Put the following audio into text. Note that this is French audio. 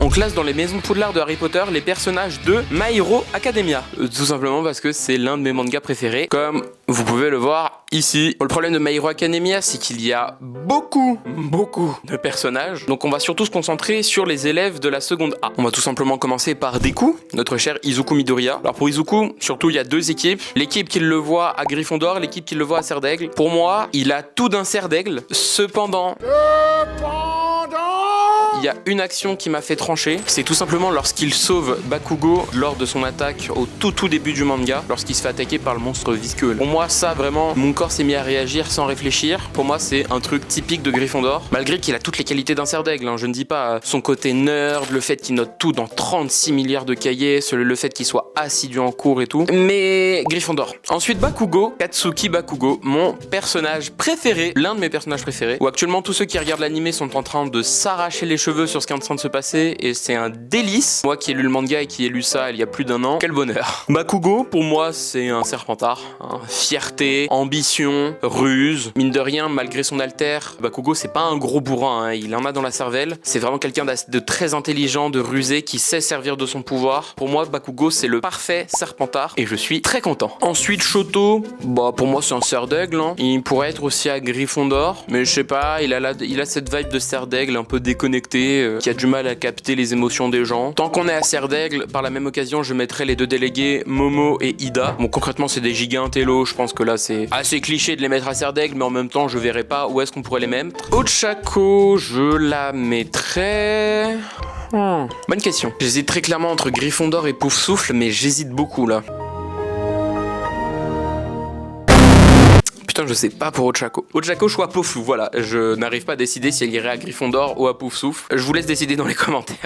On classe dans les maisons Poudlard de Harry Potter les personnages de My Hero Academia. Tout simplement parce que c'est l'un de mes mangas préférés, comme vous pouvez le voir ici. Le problème de My Hero Academia, c'est qu'il y a beaucoup de personnages. Donc on va surtout se concentrer sur les élèves de la seconde A. On va tout simplement commencer par Deku, notre cher Izuku Midoriya. Alors pour Izuku, surtout il y a deux équipes. L'équipe qui le voit à Gryffondor, l'équipe qui le voit à Serre d'Aigle. Pour moi, il a tout d'un Serre d'Aigle. Cependant, il y a une action qui m'a fait trancher, c'est tout simplement lorsqu'il sauve Bakugo lors de son attaque au tout début du manga, lorsqu'il se fait attaquer par le monstre visqueux. Pour moi, ça vraiment, mon corps s'est mis à réagir sans réfléchir. Pour moi, c'est un truc typique de Gryffondor, malgré qu'il a toutes les qualités d'un Serre d'Aigle, hein. Je ne dis pas son côté nerd, le fait qu'il note tout dans 36 milliards de cahiers, le fait qu'il soit assidu en cours et tout, mais Gryffondor. Ensuite, Bakugo, Katsuki Bakugo, mon personnage préféré, l'un de mes personnages préférés, où actuellement tous ceux qui regardent l'anime sont en train de s'arracher les cheveux sur ce qui est en train de se passer et c'est un délice. Moi qui ai lu le manga et qui ai lu ça il y a plus d'1 an, quel bonheur. Bakugo pour moi c'est un Serpentard, hein. Fierté, ambition, ruse, mine de rien malgré son alter, Bakugo c'est pas un gros bourrin, hein. Il en a dans la cervelle, c'est vraiment quelqu'un de très intelligent, de rusé, qui sait servir de son pouvoir. Pour moi Bakugo c'est le parfait Serpentard et je suis très content. Ensuite Shoto, bah pour moi c'est un Serre d'Aigle, hein. Il pourrait être aussi à Gryffondor, mais je sais pas, il a cette vibe de Serre d'Aigle un peu déconnecté, qui a du mal à capter les émotions des gens. Tant qu'on est à Serre d'Aigle, par la même occasion, je mettrai les deux délégués, Momo et Ida. Bon, concrètement, c'est des gigantellos. Je pense que là, c'est assez cliché de les mettre à Serre d'Aigle, mais en même temps, je verrai pas où est-ce qu'on pourrait les mettre. Ochako, je la mettrais... Bonne question. J'hésite très clairement entre Gryffondor et Poufsouffle, mais j'hésite beaucoup là. Putain, je sais pas pour Ochako. Ochako, choix Poufsouffle, voilà. Je n'arrive pas à décider si elle irait à Gryffondor ou à Poufsouffle. Je vous laisse décider dans les commentaires.